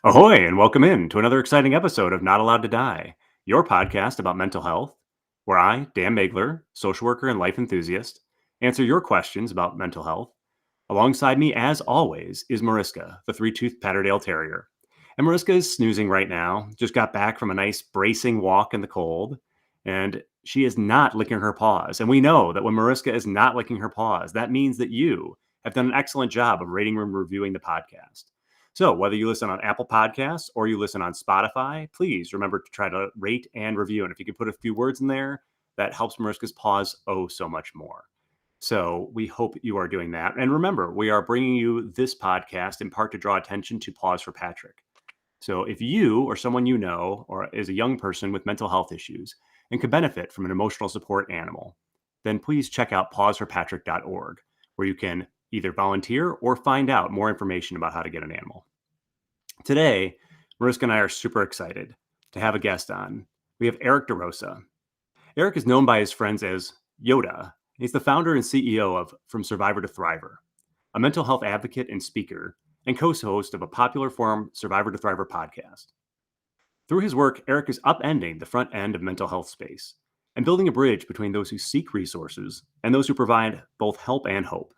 Ahoy, and welcome in to another exciting episode of Not Allowed to Die, your podcast about mental health, where I, Dan Magler, social worker and life enthusiast, answer your questions about mental health. Alongside me, as always, is Mariska, the three-toothed Patterdale Terrier. And Mariska is snoozing right now, just got back from a nice bracing walk in the cold, and she is not licking her paws. And we know that when Mariska is not licking her paws, that means that you have done an excellent job of rating and reviewing the podcast. So, whether you listen on Apple Podcasts or you listen on Spotify, please remember to try to rate and review. And if you could put a few words in there, that helps Mariska's paws so much more. So, we hope you are doing that. And remember, we are bringing you this podcast in part to draw attention to Pause for Patrick. So, if you or someone you know or is a young person with mental health issues and could benefit from an emotional support animal, then please check out pauseforpatrick.org, where you can either volunteer or find out more information about how to get an animal. Today, Mariska and I are super excited to have a guest on. We have Erik DaRosa. Erik is known by his friends as Yoda. He's the founder and CEO of From Survivor to Thriver, a mental health advocate and speaker, and co-host of a popular forum Survivor to Thriver podcast. Through his work, Erik is upending the front end of mental health space and building a bridge between those who seek resources and those who provide both help and hope.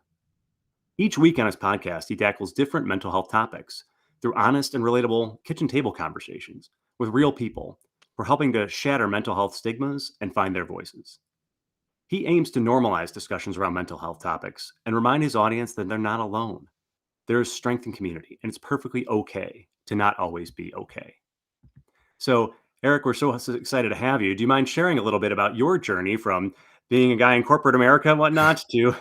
Each week on his podcast, he tackles different mental health topics through honest and relatable kitchen table conversations with real people who are helping to shatter mental health stigmas and find their voices. He aims to normalize discussions around mental health topics and remind his audience that they're not alone. There is strength in community, and it's perfectly okay to not always be okay. So, Erik, we're so excited to have you. Do you mind sharing a little bit about your journey from being a guy in corporate America and whatnot to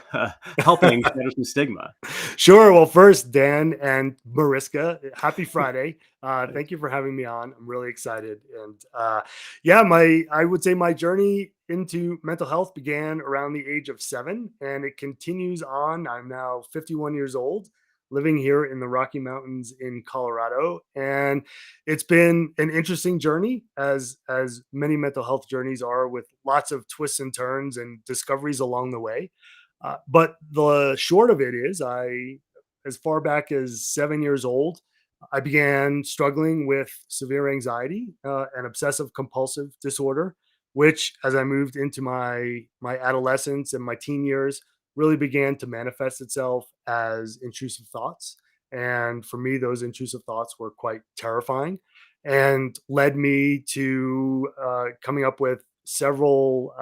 helping shatter some stigma? Sure. Well, first, Dan and Mariska, happy Friday. Thank you for having me on. I'm really excited. And I would say my journey into mental health began around the age of 7, and it continues on. I'm now 51 years old, living here in the Rocky Mountains in Colorado. And it's been an interesting journey, as many mental health journeys are, with lots of twists and turns and discoveries along the way. But the short of it is, as far back as 7 years old, I began struggling with severe anxiety and obsessive compulsive disorder, which, as I moved into my adolescence and my teen years, really began to manifest itself as intrusive thoughts. And for me, those intrusive thoughts were quite terrifying and led me to coming up with several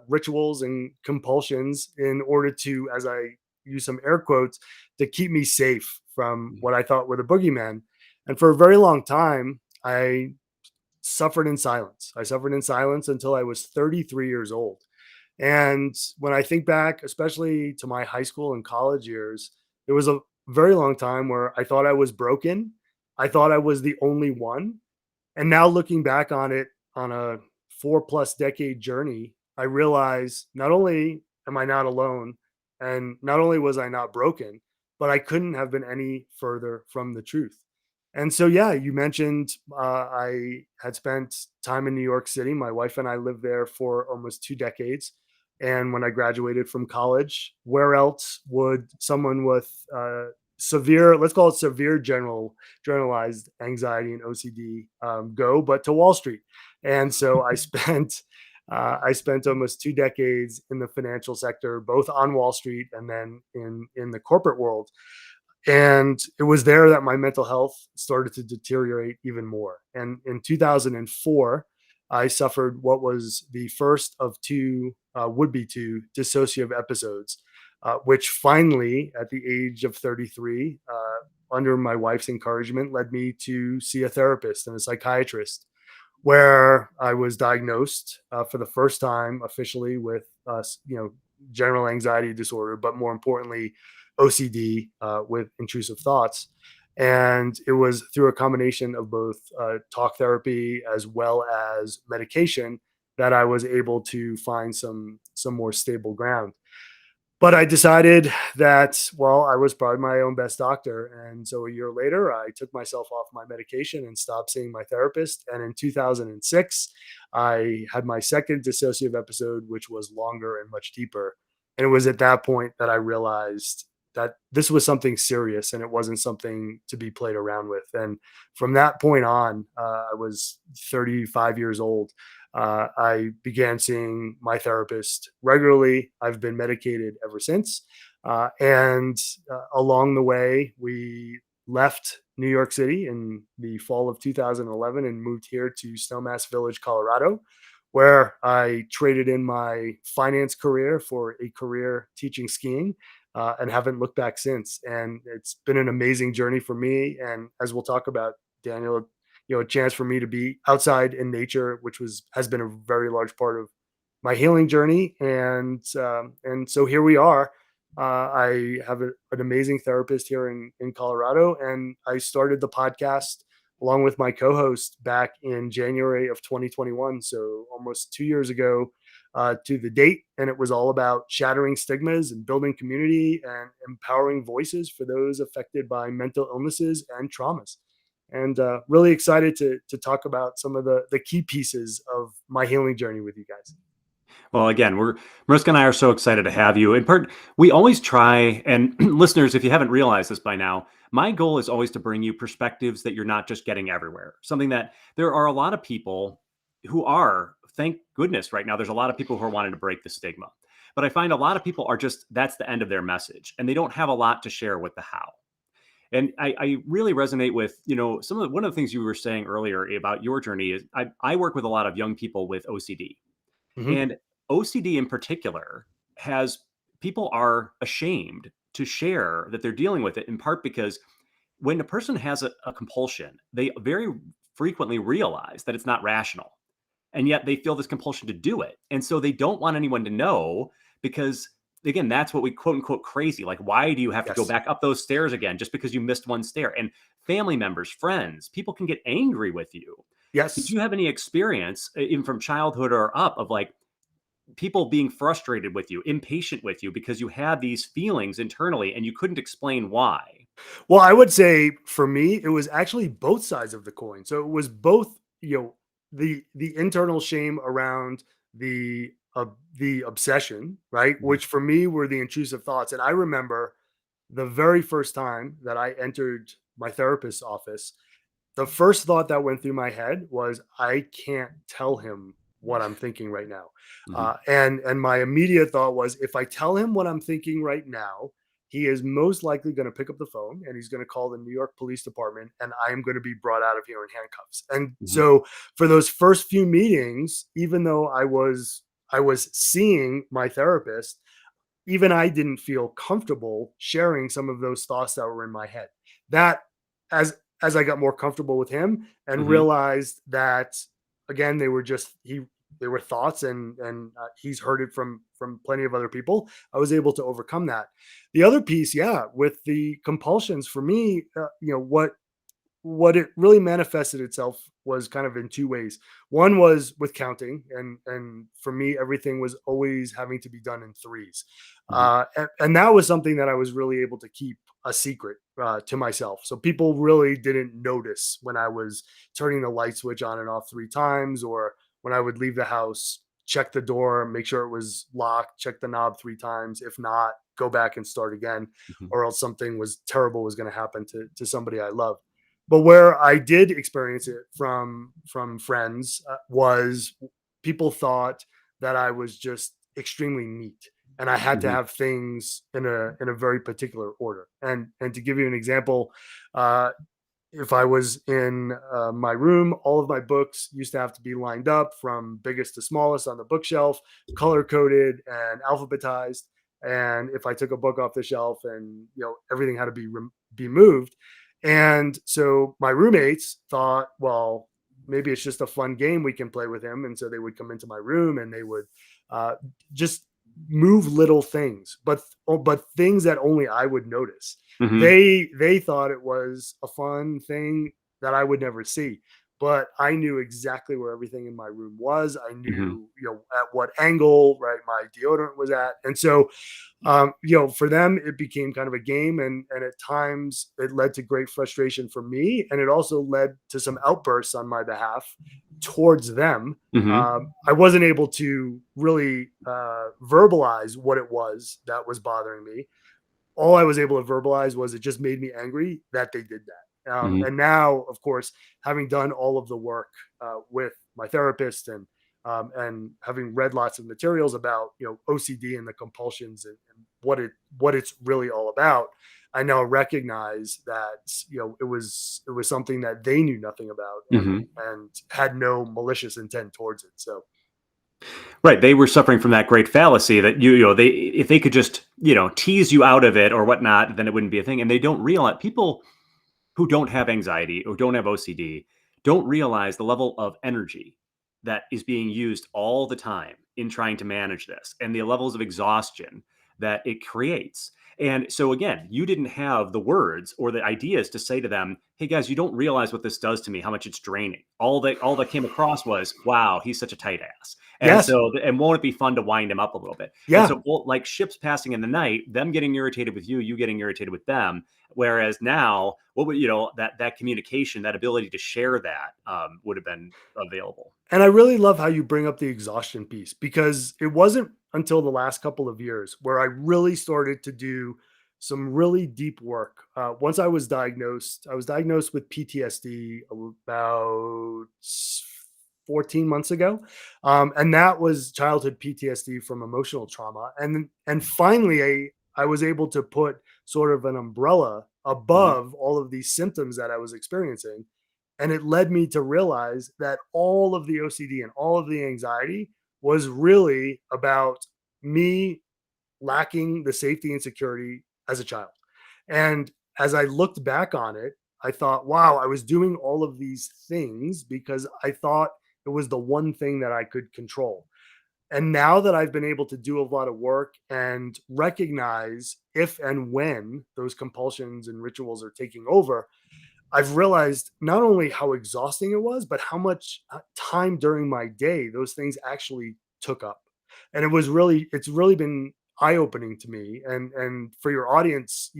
rituals and compulsions in order to, as I use some air quotes, to keep me safe from what I thought were the boogeymen. And for a very long time, I suffered in silence. I suffered in silence until I was 33 years old. And when I think back, especially to my high school and college years, there was a very long time where I thought I was broken. I thought I was the only one. And now looking back on it, on a 4+ decade journey, I realize not only am I not alone, and not only was I not broken, but I couldn't have been any further from the truth. And so, yeah, you mentioned I had spent time in New York City. My wife and I lived there for almost 2 decades. And when I graduated from college, where else would someone with severe, let's call it severe generalized anxiety and OCD go, but to Wall Street? And so I spent almost 2 decades in the financial sector, both on Wall Street and then in the corporate world. And it was there that my mental health started to deteriorate even more. And in 2004, I suffered what was the first of two, would be two, dissociative episodes, which finally, at the age of 33, under my wife's encouragement, led me to see a therapist and a psychiatrist, where I was diagnosed for the first time officially with, general anxiety disorder, but more importantly, OCD with intrusive thoughts. And it was through a combination of both talk therapy as well as medication that I was able to find some more stable ground. But I decided that, well, I was probably my own best doctor. And so a year later, I took myself off my medication and stopped seeing my therapist. And in 2006, I had my second dissociative episode, which was longer and much deeper. And it was at that point that I realized that this was something serious and it wasn't something to be played around with. And from that point on, I was 35 years old. I began seeing my therapist regularly. I've been medicated ever since. And along the way, we left New York City in the fall of 2011 and moved here to Snowmass Village, Colorado, where I traded in my finance career for a career teaching skiing, and haven't looked back since. And it's been an amazing journey for me. And as we'll talk about, Daniel, a chance for me to be outside in nature, which has been a very large part of my healing journey. And so here we are. I have an amazing therapist here in Colorado, and I started the podcast along with my co-host back in January of 2021. So almost 2 years ago to the date. And it was all about shattering stigmas and building community and empowering voices for those affected by mental illnesses and traumas. And really excited to talk about some of the key pieces of my healing journey with you guys. Well, again, Mariska and I are so excited to have you. In part, we always try, and listeners, if you haven't realized this by now, my goal is always to bring you perspectives that you're not just getting everywhere. Something that there are a lot of people who are, thank goodness, right now, there's a lot of people who are wanting to break the stigma. But I find a lot of people are just, that's the end of their message, and they don't have a lot to share with the how. And I really resonate with, one of the things you were saying earlier about your journey is I work with a lot of young people with OCD. Mm-hmm. And OCD in particular people are ashamed to share that they're dealing with it, in part because when a person has a compulsion, they very frequently realize that it's not rational. And yet they feel this compulsion to do it. And so they don't want anyone to know because, again, that's what we quote unquote crazy. Like, why do you have to go Yes. back up those stairs again just because you missed one stair? And family members, friends, people can get angry with you. Did Yes. you have any experience, even from childhood or up, of like people being frustrated with you, impatient with you because you had these feelings internally and you couldn't explain why? Well, I would say for me, it was actually both sides of the coin. So it was both, the internal shame around the obsession, right? Mhm. Which for me were the intrusive thoughts. And I remember the very first time that I entered my therapist's office, the first thought that went through my head was, I can't tell him what I'm thinking right now. Mhm. And my immediate thought was, if I tell him what I'm thinking right now, he is most likely going to pick up the phone and he's going to call the New York Police Department, and I am going to be brought out of here in handcuffs. And Mhm. so for those first few meetings, even though I was seeing my therapist, even I didn't feel comfortable sharing some of those thoughts that were in my head. That as I got more comfortable with him and Mhm. realized that, again, they were thoughts, and he's heard it from plenty of other people. I was able to overcome that. The other piece, yeah, with the compulsions for me, what it really manifested itself was kind of in two ways. One was with counting, and for me, everything was always having to be done in threes, Mhm. and that was something that I was really able to keep a secret to myself. So people really didn't notice when I was turning the light switch on and off 3 times, or when I would leave the house, check the door, make sure it was locked, check the knob 3 times. If not, go back and start again, Mhm. or else something was terrible was going to happen to somebody I love. But where I did experience it from friends was, people thought that I was just extremely neat, and I had to Mhm. have things in a very particular order. And to give you an example, uh, if I was in my room, all of my books used to have to be lined up from biggest to smallest on the bookshelf, color coded and alphabetized. And if I took a book off the shelf, and everything had to be moved. And so my roommates thought, well, maybe it's just a fun game we can play with him. And so they would come into my room and they would uh, just move little things, but things that only I would notice. Mhm. They thought it was a fun thing that I would never see, but I knew exactly where everything in my room was. I Mhm. knew, at what angle, right, my deodorant was at. And so for them, it became kind of a game, and at times it led to great frustration for me, and it also led to some outbursts on my behalf towards them. Mhm. I wasn't able to really verbalize what it was that was bothering me, all I was able to verbalize was it just made me angry that they did that. Mhm. And now, of course, having done all of the work with my therapist and having read lots of materials about OCD and the compulsions and what it's really all about, I now recognize that it was something that they knew nothing about Mhm. and had no malicious intent towards it. So Right, they were suffering from that great fallacy that they if they could just, tease you out of it or whatnot, then it wouldn't be a thing, and they don't realize people who don't have anxiety or don't have OCD don't realize the level of energy that is being used all the time in trying to manage this and the levels of exhaustion that it creates. And so, again, you didn't have the words or the ideas to say to them, "Hey guys, you don't realize what this does to me, how much it's draining." All that came across was, "Wow, he's such a tight ass." And yes, so, and won't it be fun to wind him up a little bit? And yeah. so, like ships passing in the night, them getting irritated with you getting irritated with them. Whereas now, what would that communication, that ability to share that would have been available. And I really love how you bring up the exhaustion piece because it wasn't until the last couple of years where I really started to do some really deep work. Once I was diagnosed with PTSD about 14 months ago. And that was childhood PTSD from emotional trauma. And finally, I was able to put sort of an umbrella Hmm. above all of these symptoms that I was experiencing, and it led me to realize that all of the OCD and all of the anxiety was really about me lacking the safety and security as a child. And as I looked back on it, I thought, wow, I was doing all of these things because I thought it was the one thing that I could control. And now that I've been able to do a lot of work and recognize if and when those compulsions and rituals are taking over, I've realized not only how exhausting it was, but how much time during my day those things actually took up. And it's really been eye opening to me. And for your audience,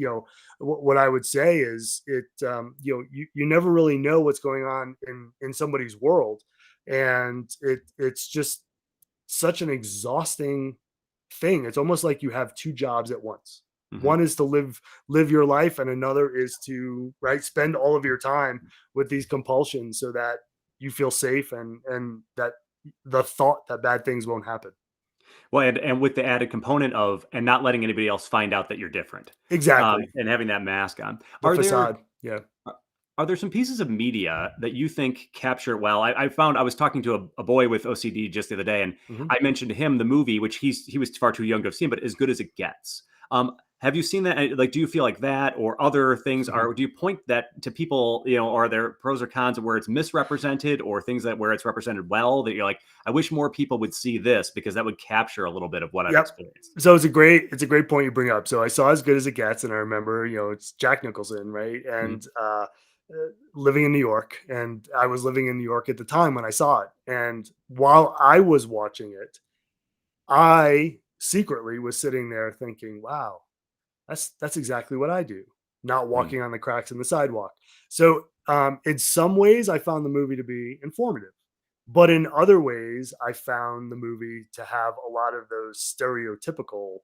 what I would say is you never really know what's going on in somebody's world. And it's just such an exhausting thing. It's almost like you have two jobs at once. Hmm. One is to live your life, and another is to spend all of your time with these compulsions so that you feel safe and that the thought that bad things won't happen. Well, and with the added component of and not letting anybody else find out that you're different, Exactly. and having that mask on. The Are there facade. Yeah. are there some pieces of media that you think capture it well? I found I was talking to a boy with OCD just the other day, and Mhm. I mentioned to him the movie, which he was far too young to have seen, but As Good as It Gets. Have you seen that? Like, do you feel like that, or other things? Are do you point that to people? Or are there pros or cons of where it's misrepresented, or things that where it's represented well? That you're like, I wish more people would see this because that would capture a little bit of what I've Yep. experienced. So it's a great point you bring up. So I saw As Good as It Gets, and I remember, it's Jack Nicholson, right? Mhm. And living in New York, and I was living in New York at the time when I saw it. And while I was watching it, I secretly was sitting there thinking, "Wow, that's exactly what I do, not Mhm. walking on the cracks in the sidewalk." So, in some ways, I found the movie to be informative, but in other ways, I found the movie to have a lot of those stereotypical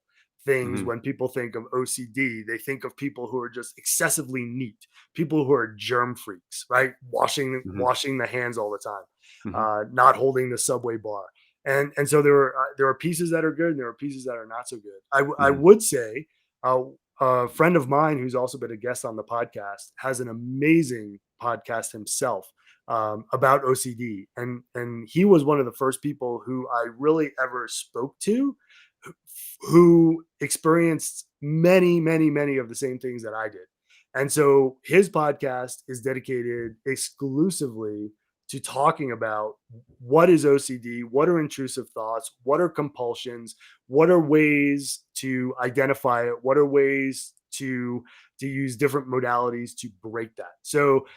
things. Mhm. When people think of OCD, they think of people who are just excessively neat, people who are germ freaks, right? Mhm. Washing the hands all the time, Mhm. not holding the subway bar. And so there are pieces that are good and there are pieces that are not so good. I Mhm. would say uh, a friend of mine who's also been a guest on the podcast has an amazing podcast himself about OCD, and he was one of the first people who I really ever spoke to, who who experienced many, many, many of the same things that I did. And so his podcast is dedicated exclusively to talking about what is OCD, what are intrusive thoughts, what are compulsions, what are ways to identify it, what are ways to use different modalities to break that. So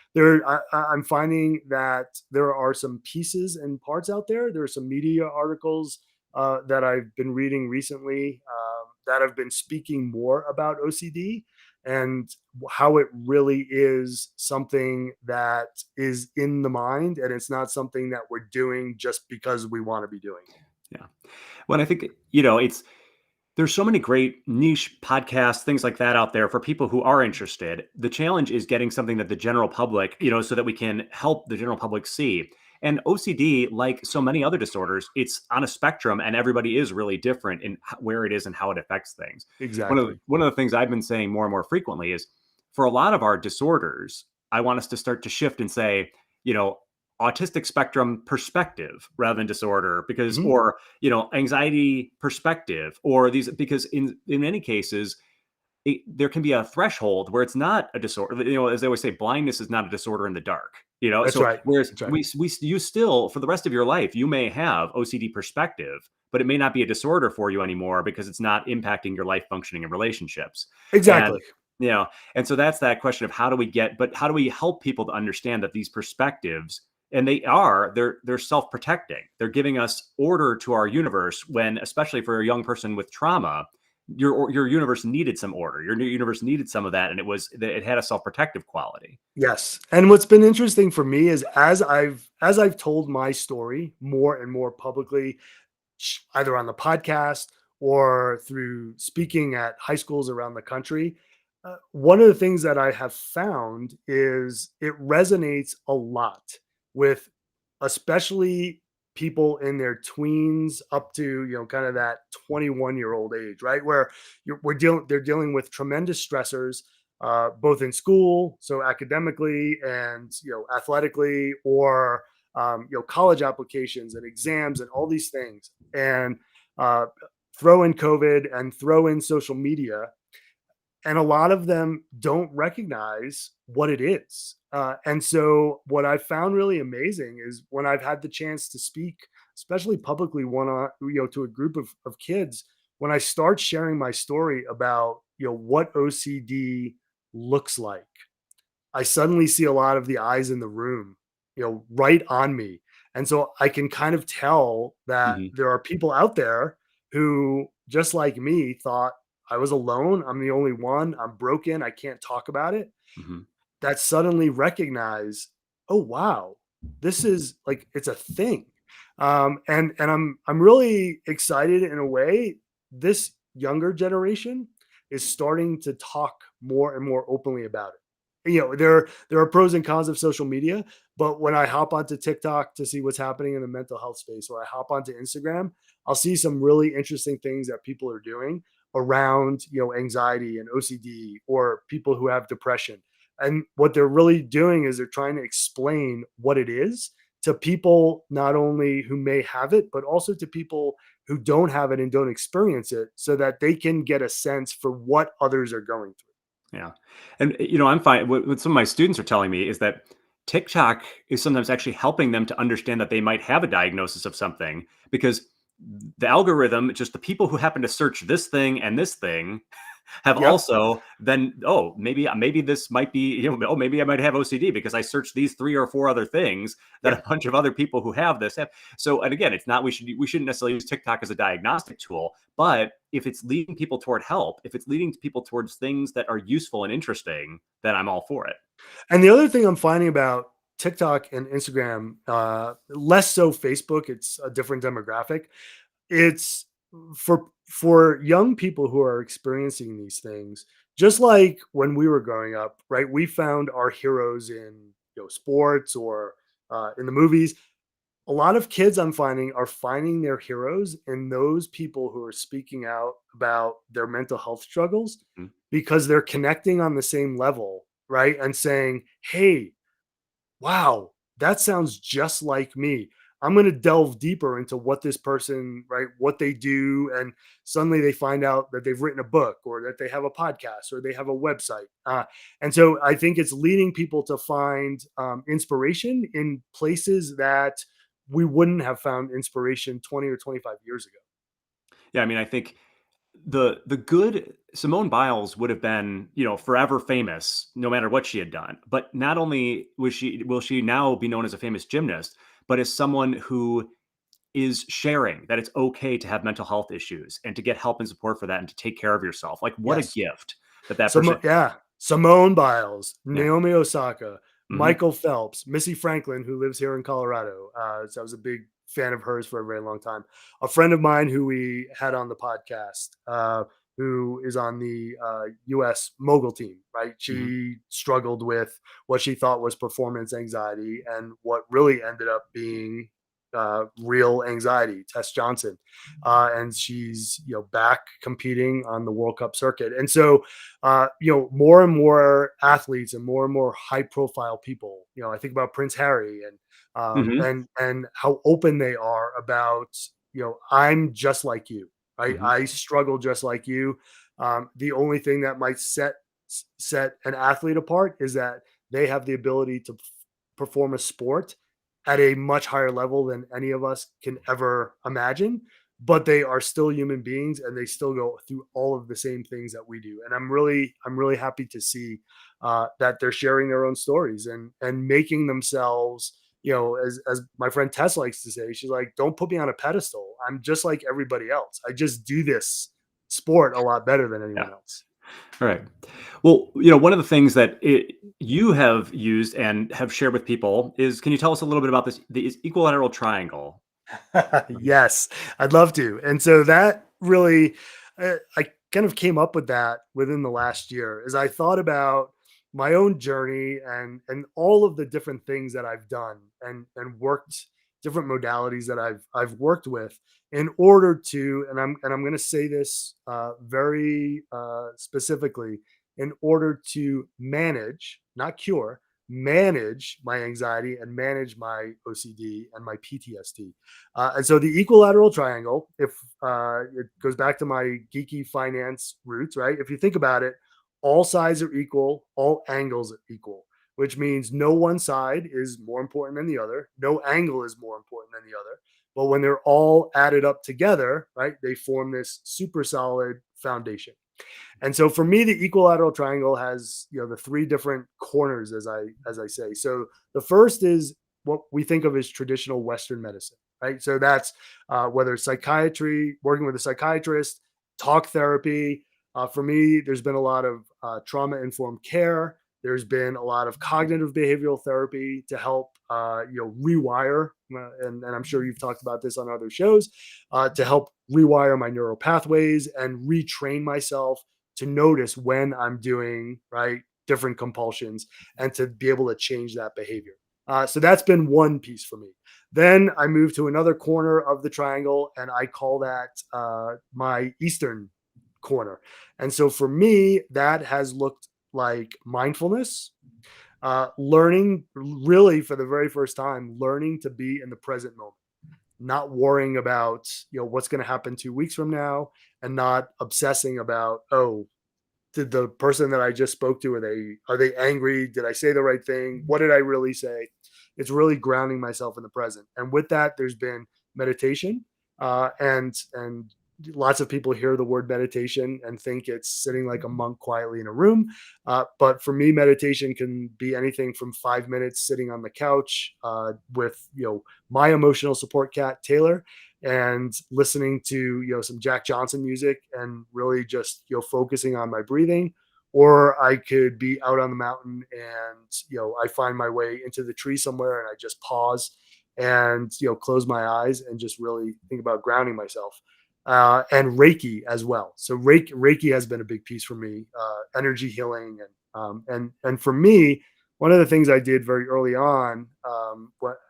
I'm finding that there are some pieces and parts out there. There are some media articles that I've been reading recently that have been speaking more about OCD and how it really is something that is in the mind, and it's not something that we're doing just because we want to be doing it. Yeah. Well, I think, it's There's so many great niche podcasts, things like that out there for people who are interested. The challenge is getting something that the general public, so that we can help the general public see. And OCD, like so many other disorders, it's on a spectrum, and everybody is really different in where it is and how it affects things. Exactly. One of the things I've been saying more and more frequently is, for a lot of our disorders, I want us to start to shift and say, you know, autistic spectrum perspective rather than disorder, because Mhm. or anxiety perspective, or these, because in many cases there can be a threshold where it's not a disorder. As they always say, blindness is not a disorder in the dark. That's So right. whereas That's right. we you still, for the rest of your life, you may have OCD perspective, but it may not be a disorder for you anymore because it's not impacting your life functioning and relationships. And Exactly. you know, and so that's that question of how do we help people to understand that these perspectives, and they're self-protecting. They're giving us order to our universe when, especially for a young person with trauma, your universe needed some order. Your new universe needed some of that, and it had a self-protective quality. Yes. And what's been interesting for me is as I've told my story more and more publicly, either on the podcast or through speaking at high schools around the country, one of the things that I have found is it resonates a lot with especially people in their tweens up to kind of that 21-year-old age, right? Where they're dealing with tremendous stressors, both in school, so academically and athletically, or college applications and exams and all these things, and uh, throw in COVID and throw in social media, and a lot of them don't recognize what it is. And so, what I found really amazing is when I've had the chance to speak, especially publicly, one on to a group of kids, when I start sharing my story about what OCD looks like, I suddenly see a lot of the eyes in the room, right on me. And so I can kind of tell that Hmm. there are people out there who, just like me, thought I was alone. I'm the only one. I'm broken. I can't talk about it. Hmm. That suddenly recognize, oh wow, this is like it's a thing. And I'm really excited in a way. This younger generation is starting to talk more and more openly about it. There are pros and cons of social media, but when I hop onto TikTok to see what's happening in the mental health space, or I hop onto Instagram, I'll see some really interesting things that people are doing around anxiety and OCD, or people who have depression. And what they're really doing is they're trying to explain what it is to people, not only who may have it, but also to people who don't have it and don't experience it, so that they can get a sense for what others are going through. Yeah. And, I'm fine. What some of my students are telling me is that TikTok is sometimes actually helping them to understand that they might have a diagnosis of something, because the algorithm, just the people who happen to search this thing and this thing, have Yep. also then, oh, maybe this might be, oh, maybe I might have OCD because I searched these three or four other things that Yeah. a bunch of other people who have this have. So, and again, it's not, we shouldn't necessarily use TikTok as a diagnostic tool, but if it's leading people toward help, if it's leading people towards things that are useful and interesting, then I'm all for it. And the other thing I'm finding about TikTok and Instagram, less so Facebook, it's a different demographic. It's for young people who are experiencing these things, just like when we were growing up, right? We found our heroes in sports, or in the movies. A lot of kids, I'm finding, are finding their heroes in those people who are speaking out about their mental health struggles, Mhm. because they're connecting on the same level, right? And saying, hey, wow, that sounds just like me. I'm going to delve deeper into what this person, right, what they do. And suddenly they find out that they've written a book, or that they have a podcast, or they have a website. And so I think it's leading people to find inspiration in places that we wouldn't have found inspiration 20 or 25 years ago. Yeah, I mean, I think the good Simone Biles would have been, forever famous no matter what she had done. But not only will she now be known as a famous gymnast, but as someone who is sharing that it's okay to have mental health issues and to get help and support for that and to take care of yourself. Like, what a Yes. gift that person. Yeah, Simone Biles, Yeah. Naomi Osaka, Hmm. Michael Phelps, Missy Franklin, who lives here in Colorado. So that was a big fan of hers for a very long time. A friend of mine who we had on the podcast, who is on the U.S. mogul team, right? Hmm. She struggled with what she thought was performance anxiety and what really ended up being real anxiety, Tess Johnson. And she's, back competing on the World Cup circuit. And so, more and more athletes and more high profile people, I think about Prince Harry Hmm. and how open they are about, I'm just like you, right? Hmm. I struggle just like you. The only thing that might set an athlete apart is that they have the ability to perform a sport at a much higher level than any of us can ever imagine, but they are still human beings and they still go through all of the same things that we do. And I'm really happy to see that they're sharing their own stories and making themselves, as my friend Tess likes to say, she's like, don't put me on a pedestal. I'm just like everybody else. I just do this sport a lot better than Yeah. anyone else. All right. Well, one of the things that you have used and have shared with people is, can you tell us a little bit about the equilateral triangle? Yes, I'd love to. And so that really, I kind of came up with that within the last year as I thought about my own journey and all of the different things that I've done and worked different modalities that I've worked with in order to, and I'm going to say this very specifically, in order to manage, not cure, manage my anxiety and manage my OCD and my PTSD. And so the equilateral triangle, if it goes back to my geeky finance roots, right? If you think about it, all sides are equal, all angles are equal, which means no one side is more important than the other, no angle is more important than the other. But when they're all added up together, right, they form this super solid foundation. And so for me, the equilateral triangle has, the three different corners, as I say. So the first is what we think of as traditional Western medicine, right? So that's whether it's psychiatry, working with a psychiatrist, talk therapy. For me, there's been a lot of trauma informed care. There's been a lot of cognitive behavioral therapy to help, rewire, and I'm sure you've talked about this on other shows, to help rewire my neural pathways and retrain myself to notice when I'm doing right different compulsions and to be able to change that behavior. So that's been one piece for me. Then I move to another corner of the triangle, and I call that my Eastern corner. And so for me, that has looked like mindfulness, learning really for the very first time, learning to be in the present moment, not worrying about what's going to happen 2 weeks from now, and not obsessing about, oh, did the person that I just spoke to, are they angry? Did I say the right thing? What did I really say? It's really grounding myself in the present. And with that, there's been meditation, and lots of people hear the word meditation and think it's sitting like a monk quietly in a room. But for me, meditation can be anything from 5 minutes sitting on the couch with my emotional support cat Taylor, and listening to some Jack Johnson music and really just focusing on my breathing. Or I could be out on the mountain and I find my way into the tree somewhere and I just pause and close my eyes and just really think about grounding myself. And Reiki as well. So Reiki has been a big piece for me, energy healing, and for me, one of the things I did very early on,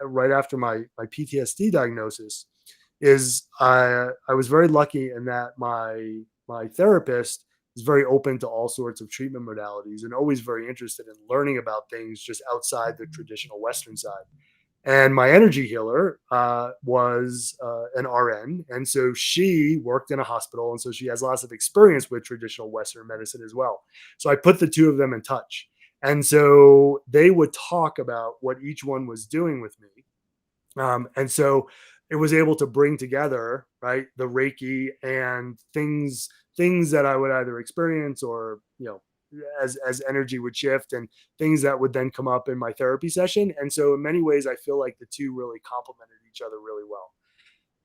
right after my PTSD diagnosis, is I was very lucky in that my therapist is very open to all sorts of treatment modalities and always very interested in learning about things just outside the traditional Western side. And my energy healer was an RN, and so she worked in a hospital, and so she has lots of experience with traditional Western medicine as well. So I put the two of them in touch, and so they would talk about what each one was doing with me, and so it was able to bring together, right, the Reiki and things that I would either experience or, as energy would shift, and things that would then come up in my therapy session. And so in many ways, I feel like the two really complemented each other really well.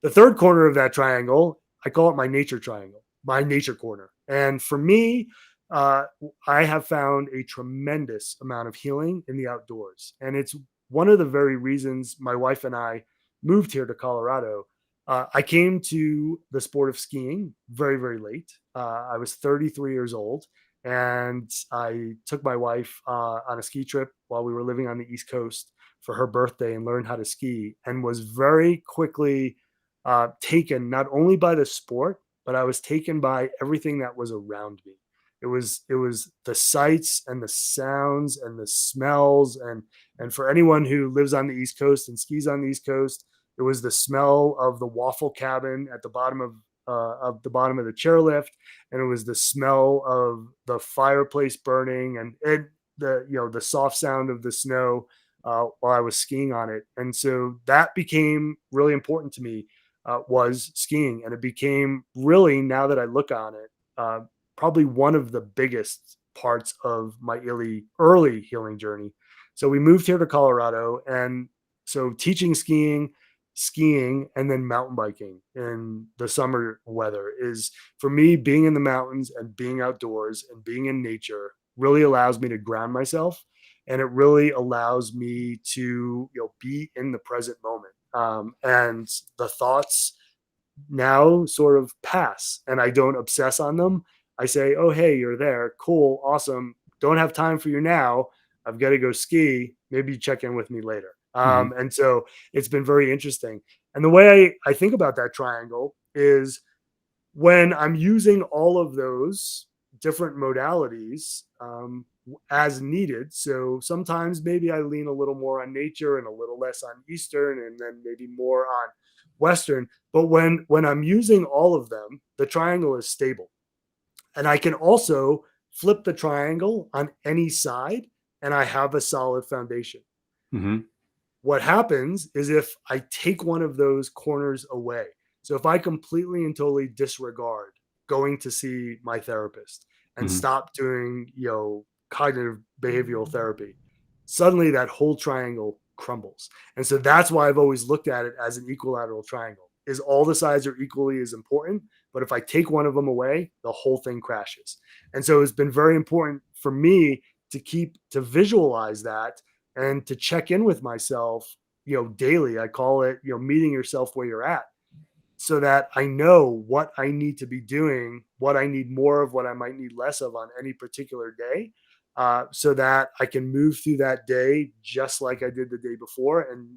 The third corner of that triangle, I call it my nature triangle, my nature corner. And for me, uh, I have found a tremendous amount of healing in the outdoors. And it's one of the very reasons my wife and I moved here to Colorado, I came to the sport of skiing very, very late. I was 33 years old, and I took my wife on a ski trip while we were living on the East Coast for her birthday and learned how to ski, and was very quickly taken not only by the sport, but I was taken by everything that was around me. It was the sights and the sounds and the smells, and for anyone who lives on the East Coast and skis on the East Coast, it was the smell of the waffle cabin at the bottom of the bottom of the chairlift, and it was the smell of the fireplace burning, and the soft sound of the snow while I was skiing on it. And so that became really important to me, was skiing, and it became really, now that I look on it, probably one of the biggest parts of my early healing journey. So we moved here to Colorado, and so teaching skiing, and then mountain biking in the summer weather is, for me, being in the mountains and being outdoors and being in nature really allows me to ground myself, and it really allows me to be in the present moment. And the thoughts now sort of pass, and I don't obsess on them. I say, oh, hey, you're there. Cool. Awesome. Don't have time for you now. I've got to go ski. Maybe check in with me later. Hmm. And so it's been very interesting. And the way I think about that triangle is, when I'm using all of those different modalities as needed. So sometimes maybe I lean a little more on nature and a little less on Eastern, and then maybe more on Western. But when I'm using all of them, the triangle is stable, and I can also flip the triangle on any side, and I have a solid foundation. Hmm. What happens is, if I take one of those corners away, so if I completely and totally disregard going to see my therapist and Hmm. stop doing, cognitive behavioral therapy, suddenly that whole triangle crumbles. And so that's why I've always looked at it as an equilateral triangle. Is all the sides are equally as important, but if I take one of them away, the whole thing crashes. And so it's been very important for me to visualize that, and to check in with myself, daily. I call it, meeting yourself where you're at, so that I know what I need to be doing, what I need more of, what I might need less of on any particular day, so that I can move through that day just like I did the day before, and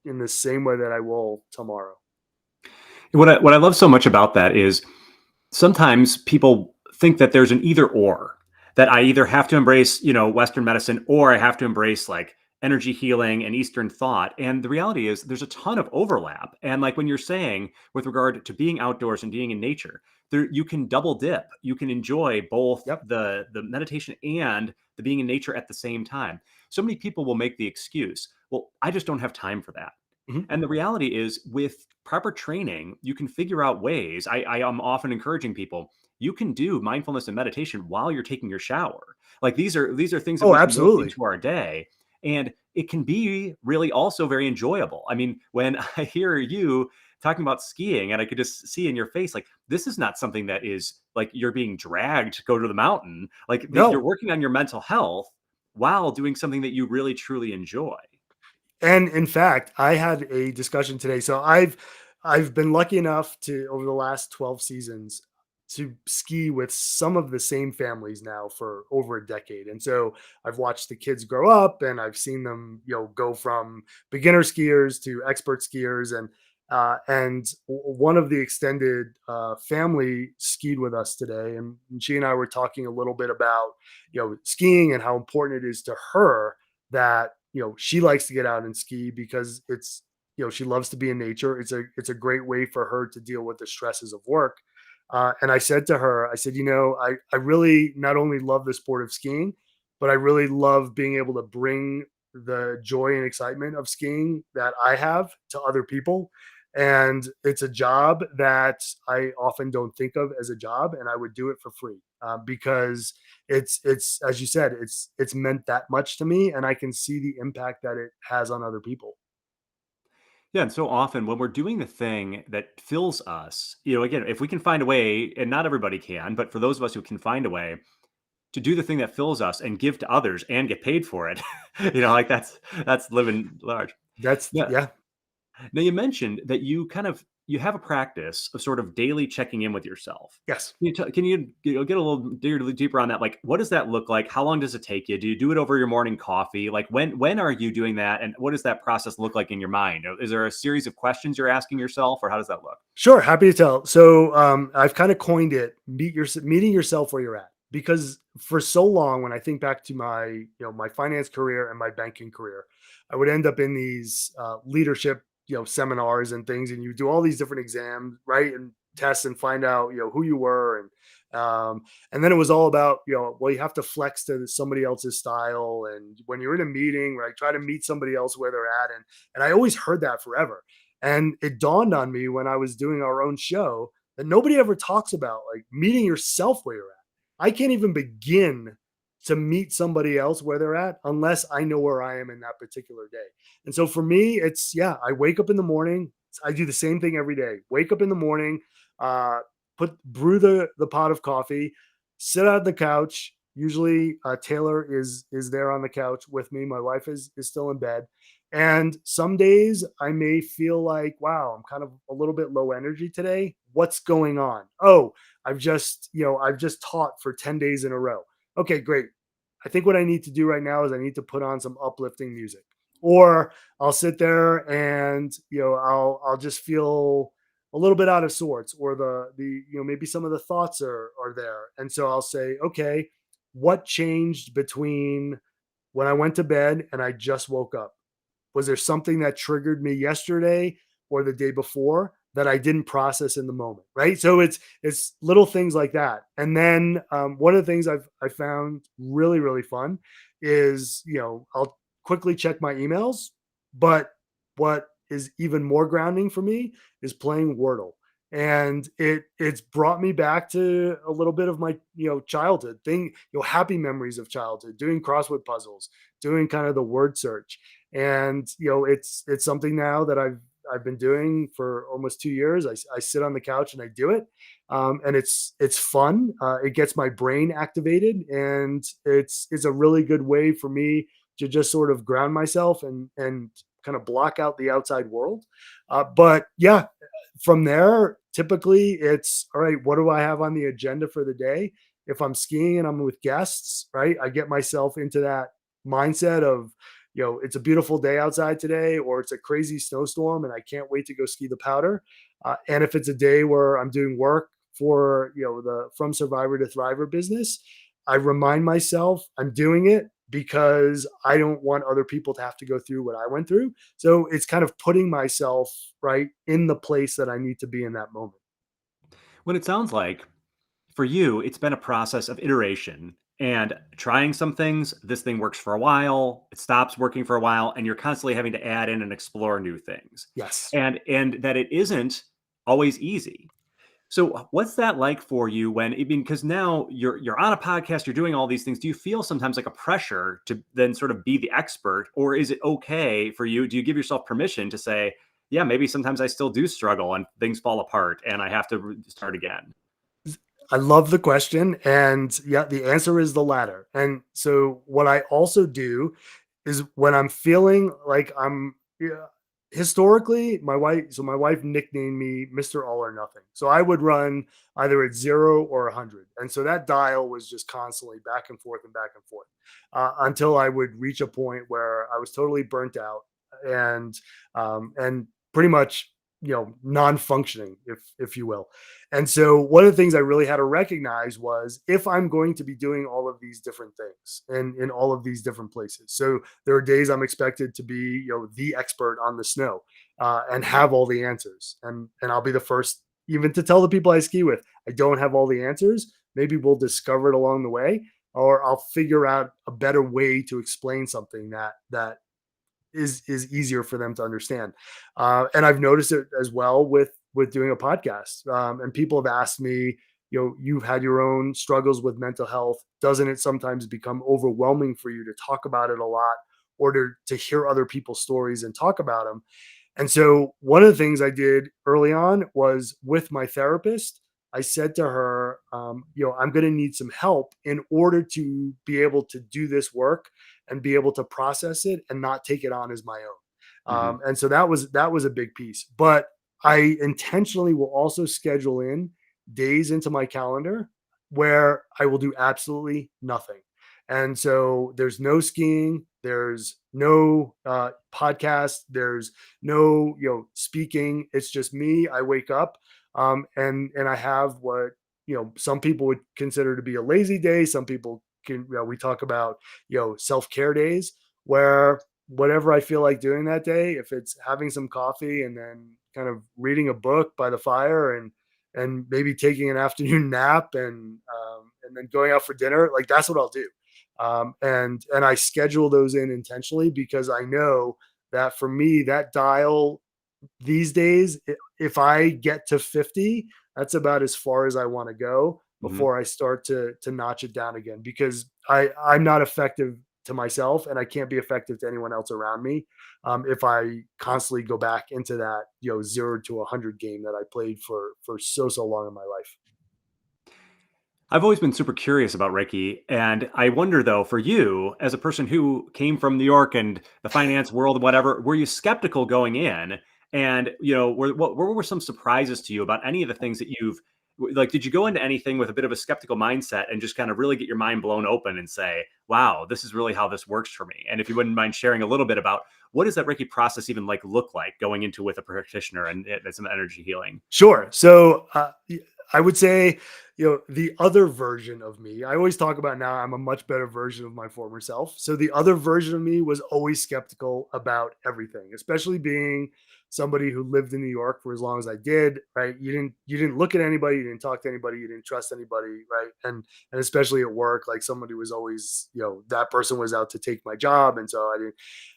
in the same way that I will tomorrow. What I love so much about that is sometimes people think that there's an either or, that I either have to embrace, Western medicine, or I have to embrace like energy healing and Eastern thought. And the reality is there's a ton of overlap. And like when you're saying with regard to being outdoors and being in nature, there you can double dip. You can enjoy both Yep. the meditation and the being in nature at the same time. So many people will make the excuse, well, I just don't have time for that. Mhm. And the reality is, with proper training, you can figure out ways. I am often encouraging people, you can do mindfulness and meditation while you're taking your shower. Like these are things that Oh, we can work absolutely. into our day. And it can be really also very enjoyable. I mean, when I hear you talking about skiing, and I could just see in your face, like, this is not something that is like you're being dragged to go to the mountain. Like you're No. working on your mental health while doing something that you really truly enjoy. And in fact, I had a discussion today. So I've been lucky enough to, over the last 12 seasons, to ski with some of the same families now for over a decade. And so I've watched the kids grow up, and I've seen them, go from beginner skiers to expert skiers. And one of the extended family skied with us today, and she and I were talking a little bit about, skiing, and how important it is to her that, she likes to get out and ski, because it's, she loves to be in nature. It's a great way for her to deal with the stresses of work. And I said to her, I said, I really not only love the sport of skiing, but I really love being able to bring the joy and excitement of skiing that I have to other people. And it's a job that I often don't think of as a job, and I would do it for free, because it's as you said, it's meant that much to me, and I can see the impact that it has on other people. Yeah, and so often when we're doing the thing that fills us, again, if we can find a way, and not everybody can, but for those of us who can find a way to do the thing that fills us and give to others and get paid for it, like that's living large. That's Yeah. Yeah. Now you mentioned that you have a practice of sort of daily checking in with yourself. Yes. Can you get a little deeper on that? Like, what does that look like? How long does it take you? Do you do it over your morning coffee? Like, when are you doing that, and what does that process look like in your mind? Is there a series of questions you're asking yourself, or how does that look? Sure, happy to tell. So I've kind of coined it meeting yourself where you're at, because for so long, when I think back to my finance career and my banking career, I would end up in these leadership seminars and things, and you do all these different exams, right, and tests, and find out who you were, and then it was all about well, you have to flex to somebody else's style, and when you're in a meeting, right, try to meet somebody else where they're at, and I always heard that forever. And it dawned on me when I was doing our own show that nobody ever talks about like meeting yourself where you're at. I can't even begin to meet somebody else where they're at unless I know where I am in that particular day. And so for me, it's yeah, I wake up in the morning. I do the same thing every day. Wake up in the morning, uh, brew the pot of coffee, sit on the couch. Usually, Taylor is there on the couch with me. My wife is still in bed, and some days I may feel like, wow, I'm kind of a little bit low energy today. What's going on? Oh, I've just taught for 10 days in a row. Okay, great. I think what I need to do right now is I need to put on some uplifting music. Or I'll sit there and I'll just feel a little bit out of sorts, or the maybe some of the thoughts are there. And so I'll say, okay, what changed between when I went to bed and I just woke up? Was there something that triggered me yesterday or the day before that I didn't process in the moment? Right. So it's little things like that. And then one of the things I found really really fun is I'll quickly check my emails, but what is even more grounding for me is playing Wordle. And it's brought me back to a little bit of my childhood thing, happy memories of childhood, doing crossword puzzles, doing kind of the word search. And it's something now that I've been doing for almost 2 years. I sit on the couch and I do it, and it's fun. It gets my brain activated, and it's a really good way for me to just sort of ground myself and kind of block out the outside world. But yeah, from there, typically it's all right. What do I have on the agenda for the day? If I'm skiing and I'm with guests, right, I get myself into that mindset of it's a beautiful day outside today, or it's a crazy snowstorm and I can't wait to go ski the powder. And if it's a day where I'm doing work for the From Survivor to Thriver business, I remind myself I'm doing it because I don't want other people to have to go through what I went through. So it's kind of putting myself right in the place that I need to be in that moment. When it sounds like for you, it's been a process of iteration and trying some things. This thing works for a while, it stops working for a while, and you're constantly having to add in and explore new things. Yes. And that it isn't always easy. So what's that like for you when I mean, because now you're on a podcast, you're doing all these things. Do you feel sometimes like a pressure to then sort of be the expert, or is it okay for you? Do you give yourself permission to say, yeah, maybe sometimes I still do struggle and things fall apart and I have to start again? I love the question. And yeah, the answer is the latter. And so, what I also do is when I'm feeling like yeah, historically, my wife nicknamed me Mr. All or Nothing. So I would run either at 0 or 100. And so that dial was just constantly back and forth until I would reach a point where I was totally burnt out and pretty much non-functioning, if you will. And so one of the things I really had to recognize was if I'm going to be doing all of these different things and in all of these different places. So there are days I'm expected to be the expert on the snow and have all the answers, and I'll be the first even to tell the people I ski with I don't have all the answers. Maybe we'll discover it along the way, or I'll figure out a better way to explain something that is easier for them to understand. And I've noticed it as well with doing a podcast. And people have asked me, you've had your own struggles with mental health. Doesn't it sometimes become overwhelming for you to talk about it a lot, or to hear other people's stories and talk about them? And so one of the things I did early on was with my therapist, I said to her, I'm going to need some help in order to be able to do this work and be able to process it and not take it on as my own. Hmm. And so that was a big piece. But I intentionally will also schedule in days into my calendar where I will do absolutely nothing. And so there's no skiing, there's no podcast, there's no speaking. It's just me. I wake up, and I have what some people would consider to be a lazy day. Some people we talk about self care days where whatever I feel like doing that day, if it's having some coffee and then kind of reading a book by the fire and maybe taking an afternoon nap and then going out for dinner, like that's what I'll do. And I schedule those in intentionally because I know that for me, that dial these days, if I get to 50, that's about as far as I want to go Hmm. before I start to notch it down again because I'm not effective to myself and I can't be effective to anyone else around me if I constantly go back into that 0 to 100 game that I played for so long in my life. I've always been super curious about Reiki. And I wonder, though, for you, as a person who came from New York and the finance world, whatever, were you skeptical going in? And, what were some surprises to you about any of the things that like, did you go into anything with a bit of a skeptical mindset and just kind of really get your mind blown open and say, wow, this is really how this works for me? And if you wouldn't mind sharing a little bit about what does that Reiki process even like look like going into with a practitioner and some energy healing? Sure. So I would say, the other version of me, I always talk about now I'm a much better version of my former self. So the other version of me was always skeptical about everything, especially being somebody who lived in New York for as long as I did, right? You didn't look at anybody, you didn't talk to anybody, you didn't trust anybody, right? And especially at work, like somebody was always, that person was out to take my job. And so I didn't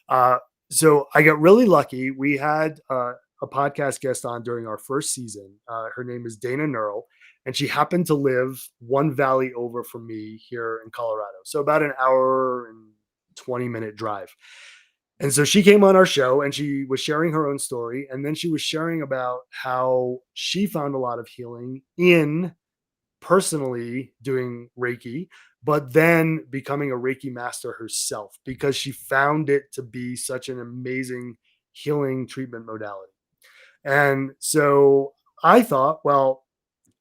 uh so I got really lucky. We had a podcast guest on during our first season. Her name is Dana Neural, and she happened to live one valley over from me here in Colorado. So about an hour and 20-minute drive. And so she came on our show and she was sharing her own story. And then she was sharing about how she found a lot of healing in personally doing Reiki, but then becoming a Reiki master herself because she found it to be such an amazing healing treatment modality. And so I thought, well,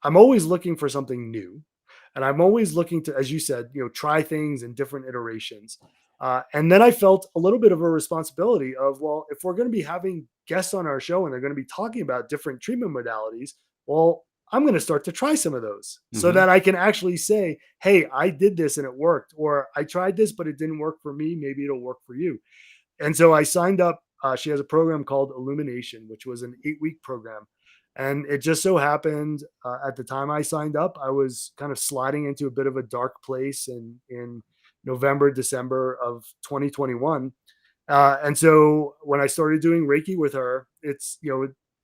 I'm always looking for something new. And I'm always looking to, as you said, try things in different iterations. And then I felt a little bit of a responsibility of, well, if we're going to be having guests on our show and they're going to be talking about different treatment modalities, well, I'm going to start to try some of those so Hmm. that I can actually say, hey, I did this and it worked, or I tried this, but it didn't work for me. Maybe it'll work for you. And so I signed up. She has a program called Illumination, which was an 8-week program. And it just so happened at the time I signed up, I was kind of sliding into a bit of a dark place in November, December of 2021. And so when I started doing Reiki with her,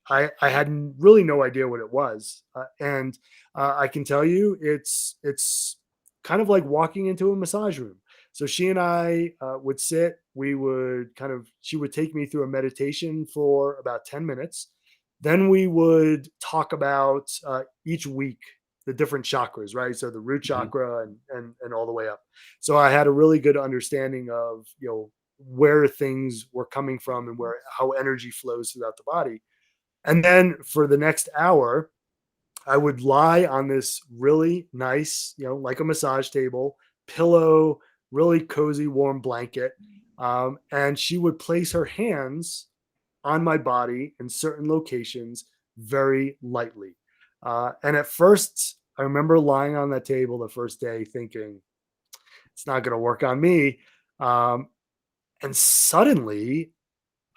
I had really no idea what it was. And I can tell you, it's kind of like walking into a massage room. So she and I would sit, she would take me through a meditation for about 10 minutes. Then we would talk about each week the different chakras, right? So the root Hmm. chakra and all the way up. So I had a really good understanding of, where things were coming from and where how energy flows throughout the body. And then for the next hour, I would lie on this really nice, like a massage table, pillow, really cozy, warm blanket. And she would place her hands on my body in certain locations very lightly. And at first, I remember lying on that table the first day thinking, it's not going to work on me. Um, and suddenly,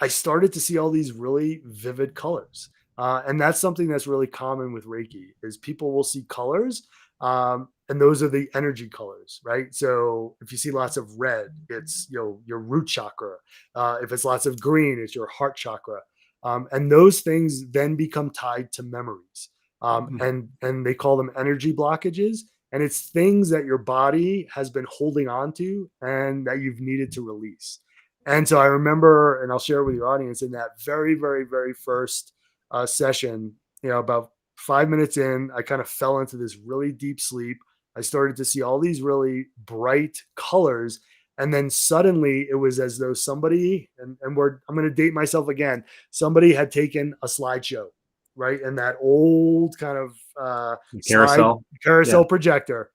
I started to see all these really vivid colors. And that's something that's really common with Reiki is people will see colors. And those are the energy colors, right? So if you see lots of red, it's your root chakra. If it's lots of green, it's your heart chakra. And those things then become tied to memories. And they call them energy blockages. And it's things that your body has been holding on to and that you've needed to release. And so I remember, and I'll share with your audience, in that very, very, very first session, about 5 minutes in, I kind of fell into this really deep sleep. I started to see all these really bright colors. And then suddenly it was as though somebody, I'm going to date myself again, somebody had taken a slideshow, right? And that old kind of slide Carousel. Yeah. carousel projector.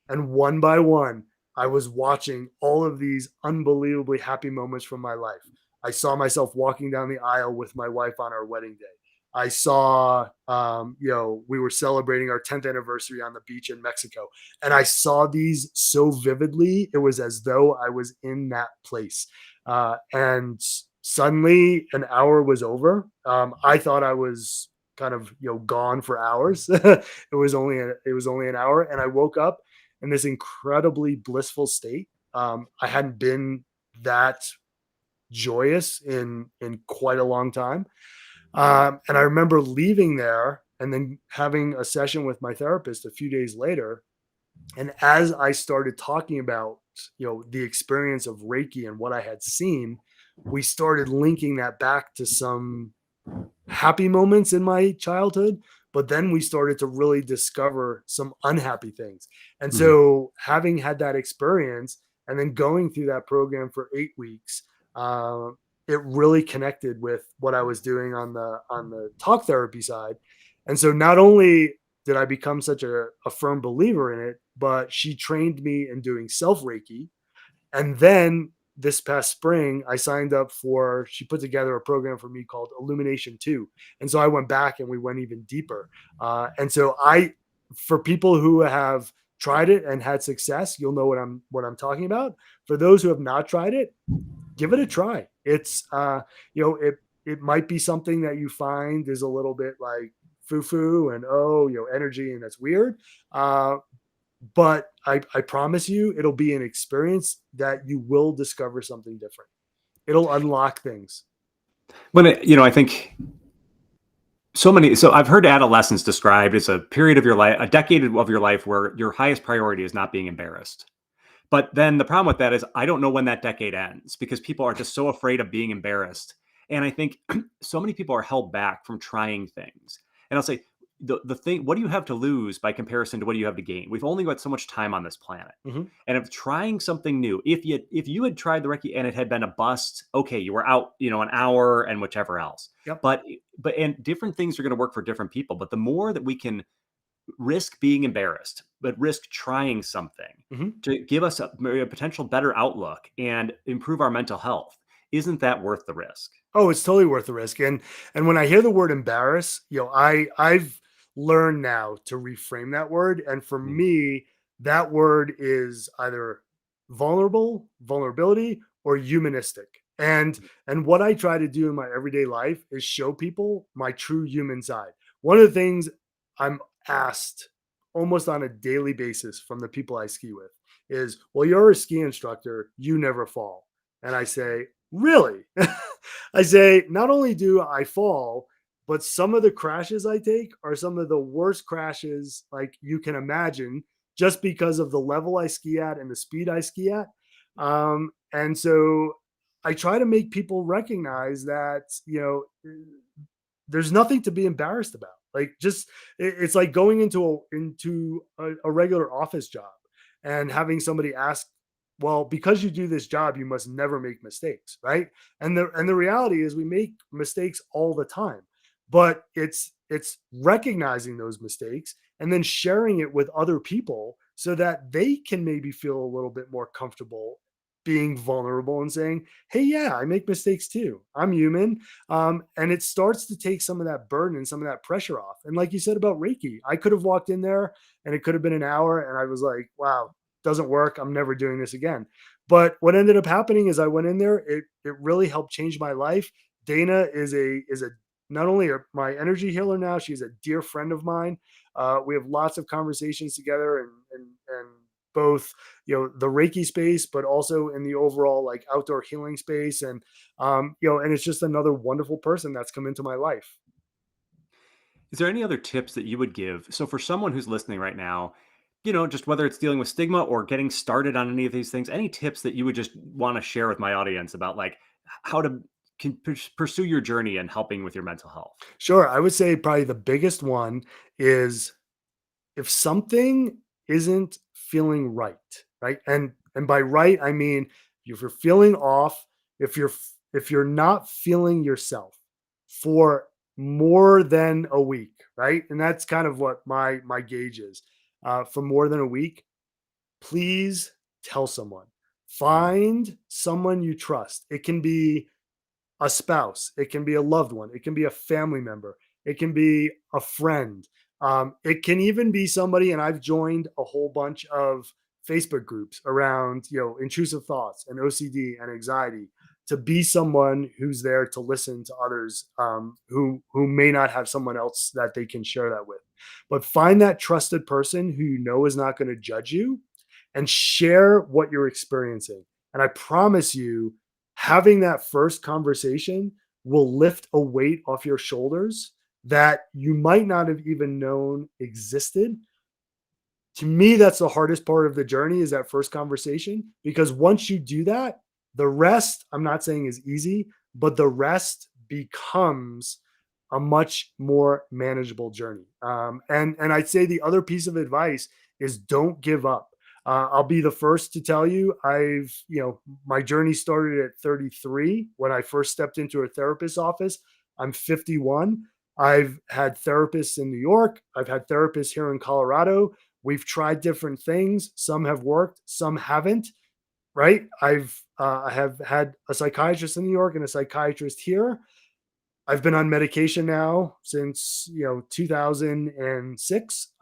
And one by one, I was watching all of these unbelievably happy moments from my life. I saw myself walking down the aisle with my wife on our wedding day. I saw, we were celebrating our 10th anniversary on the beach in Mexico. And I saw these so vividly. It was as though I was in that place. And suddenly an hour was over. I thought I was kind of, gone for hours. It was only an hour. And I woke up in this incredibly blissful state. I hadn't been that joyous in quite a long time. And I remember leaving there and then having a session with my therapist a few days later. And as I started talking about, the experience of Reiki and what I had seen, we started linking that back to some happy moments in my childhood, but then we started to really discover some unhappy things. And Mhm. so, having had that experience and then going through that program for 8 weeks, uh, it really connected with what I was doing on the talk therapy side. And so, not only did I become such a firm believer in it, but she trained me in doing self Reiki, and then this past spring, I signed up for, she put together a program for me called Illumination 2. And so I went back and we went even deeper. And so for people who have tried it and had success, you'll know what I'm talking about. For those who have not tried it, give it a try. It might be something that you find is a little bit like foo foo and, energy, and that's weird. But I promise you, it'll be an experience that you will discover something different. It'll unlock things. I think so I've heard adolescence described as a period of your life, a decade of your life where your highest priority is not being embarrassed. But then the problem with that is I don't know when that decade ends because people are just so afraid of being embarrassed. And I think so many people are held back from trying things. And I'll say the thing, what do you have to lose by comparison to what do you have to gain? We've only got so much time on this planet. Mhm. And if trying something new, if you had tried the Reiki and it had been a bust, okay, you were out, an hour and whichever else. Yep. But different things are going to work for different people. But the more that we can risk being embarrassed, but risk trying something Mhm. to give us a potential better outlook and improve our mental health. Isn't that worth the risk? Oh, it's totally worth the risk. And when I hear the word embarrass, I've learned now to reframe that word. And for Mm, me, that word is either vulnerability, or humanistic. And what I try to do in my everyday life is show people my true human side. One of the things I'm asked almost on a daily basis from the people I ski with is, well, you're a ski instructor, you never fall. And I say, really? I say, not only do I fall, but some of the crashes I take are some of the worst crashes like you can imagine, just because of the level I ski at and the speed I ski at. And so I try to make people recognize that, there's nothing to be embarrassed about. Like, just it's like going into a regular office job and having somebody ask, well, because you do this job, you must never make mistakes, right? And the reality is we make mistakes all the time, but it's recognizing those mistakes and then sharing it with other people so that they can maybe feel a little bit more comfortable being vulnerable and saying, hey, yeah, I make mistakes too, I'm human. And it starts to take some of that burden and some of that pressure off. And like you said about Reiki, I could have walked in there and it could have been an hour and I was like, wow, doesn't work, I'm never doing this again. But what ended up happening is I went in there, it really helped change my life. Dana is a not only my energy healer now, she's a dear friend of mine. We have lots of conversations together, and both, the Reiki space, but also in the overall like outdoor healing space. And it's just another wonderful person that's come into my life. Is there any other tips that you would give? So for someone who's listening right now, just whether it's dealing with stigma or getting started on any of these things, any tips that you would just want to share with my audience about like how to pursue your journey and helping with your mental health? Sure. I would say probably the biggest one is, if something isn't feeling right, right? And by right, I mean if you're feeling off, if you're not feeling yourself for more than a week, right? And that's kind of what my gauge is. For more than a week, please tell someone. Mhm. Find someone you trust. It can be a spouse, it can be a loved one, it can be a family member, it can be a friend. It can even be somebody, and I've joined a whole bunch of Facebook groups around, intrusive thoughts and OCD and anxiety, to be someone who's there to listen to others, who may not have someone else that they can share that with. But find that trusted person who you know is not going to judge you, and share what you're experiencing. And I promise you, having that first conversation will lift a weight off your shoulders that you might not have even known existed. To me, that's the hardest part of the journey, is that first conversation, because once you do that, the rest, I'm not saying is easy, but the rest becomes a much more manageable journey. And I'd say the other piece of advice is don't give up. I'll be the first to tell you, my journey started at 33 when I first stepped into a therapist's office. I'm 51. I've had therapists in New York. I've had therapists here in Colorado. We've tried different things. Some have worked, some haven't. Right? I have had a psychiatrist in New York and a psychiatrist here. I've been on medication now since 2006,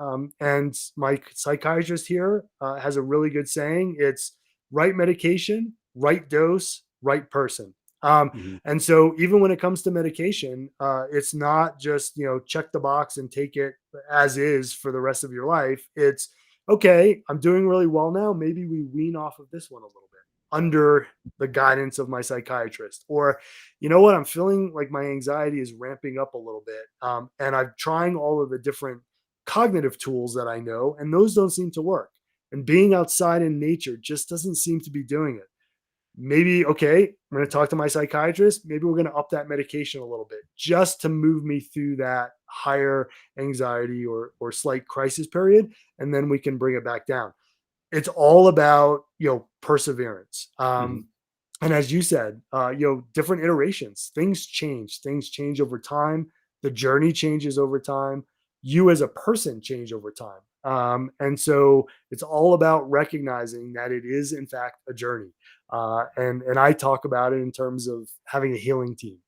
and my psychiatrist here has a really good saying. It's right medication, right dose, right person. Um, Mhm. and so even when it comes to medication, it's not just check the box and take it as is for the rest of your life. It's okay. I'm doing really well now. Maybe we wean off of this one a little bit under the guidance of my psychiatrist. Or, you know what, I'm feeling like my anxiety is ramping up a little bit. And I'm trying all of the different cognitive tools that I know, and those don't seem to work. And being outside in nature just doesn't seem to be doing it. Maybe, okay, I'm going to talk to my psychiatrist. Maybe we're going to up that medication a little bit just to move me through that higher anxiety or slight crisis period. And then we can bring it back down. It's all about, perseverance. Mhm. And as you said, different iterations, things change over time. The journey changes over time. You as a person change over time. And so it's all about recognizing that it is in fact a journey. And I talk about it in terms of having a healing team.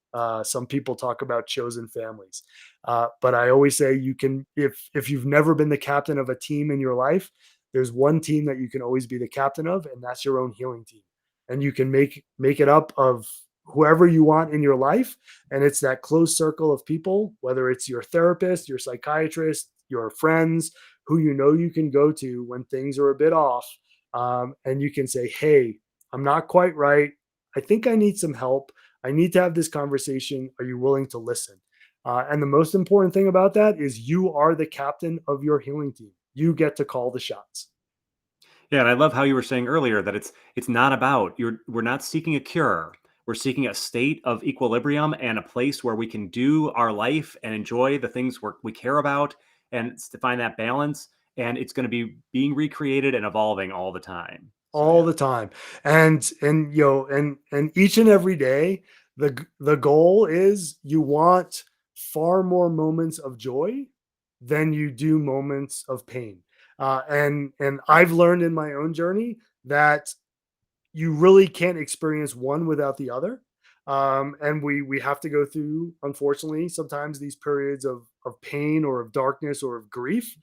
Some people talk about chosen families. But I always say, you can, if you've never been the captain of a team in your life, there's one team that you can always be the captain of, and that's your own healing team. And you can make it up of whoever you want in your life, and it's that close circle of people, whether it's your therapist, your psychiatrist, your friends, who you can go to when things are a bit off, and you can say, hey, I'm not quite right. I think I need some help. I need to have this conversation. Are you willing to listen? And the most important thing about that is you are the captain of your healing team. You get to call the shots. Yeah, and I love how you were saying earlier that it's not about we're not seeking a cure. We're seeking a state of equilibrium and a place where we can do our life and enjoy the things we care about, and to find that balance. And it's going to be being recreated and evolving all the time. So All yeah. the time. And each and every day, the goal is, you want far more moments of joy than you do moments of pain. And I've learned in my own journey that you really can't experience one without the other. And we have to go through, unfortunately, sometimes these periods of pain or of darkness or of grief.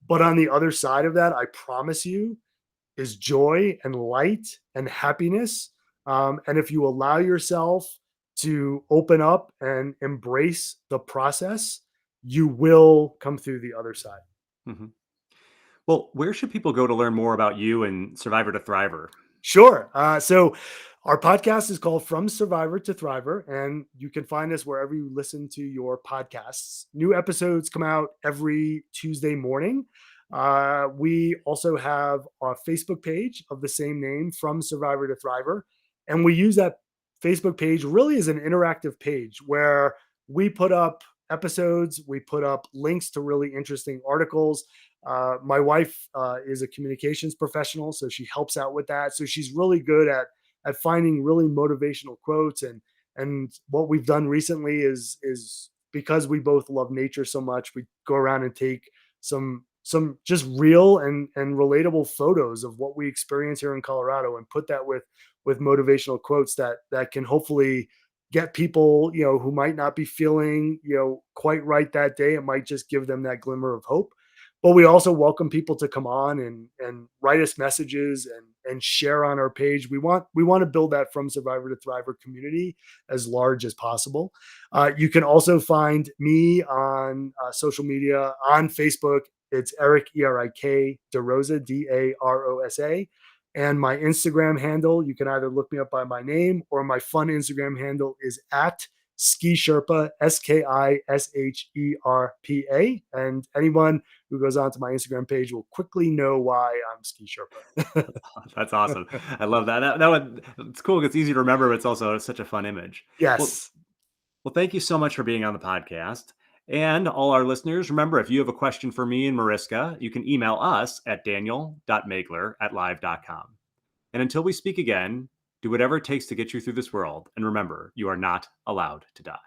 But on the other side of that, I promise you, is joy and light and happiness. And if you allow yourself to open up and embrace the process, you will come through the other side. Mhm. Well, where should people go to learn more about you and Survivor to Thriver? Sure. So our podcast is called From Survivor to Thriver, and you can find us wherever you listen to your podcasts. New episodes come out every Tuesday morning. We also have a Facebook page of the same name, From Survivor to Thriver. And we use that Facebook page really as an interactive page where we put up episodes, we put up links to really interesting articles. My wife is a communications professional, so she helps out with that. So she's really good at at finding really motivational quotes. And what we've done recently is because we both love nature so much, we go around and take some just real and relatable photos of what we experience here in Colorado, and put that with motivational quotes that can hopefully get people, who might not be feeling, quite right that day. It might just give them that glimmer of hope. But we also welcome people to come on and write us messages and share on our page. We want to build that From Survivor to Thriver community as large as possible. You can also find me on social media, on Facebook. It's Erik, Erik DaRosa, DaRosa. And my Instagram handle, you can either look me up by my name, or my fun Instagram handle is at Ski Sherpa, Skisherpa. And anyone who goes onto my Instagram page will quickly know why I'm Ski Sherpa. That's awesome. I love that. That one, it's cool. It's easy to remember, but it's also such a fun image. Well, Yes. well, thank you so much for being on the podcast. And all our listeners, remember, if you have a question for me and Mariska, you can email us at daniel.magler@live.com. And until we speak again, do whatever it takes to get you through this world. And remember, you are not allowed to die.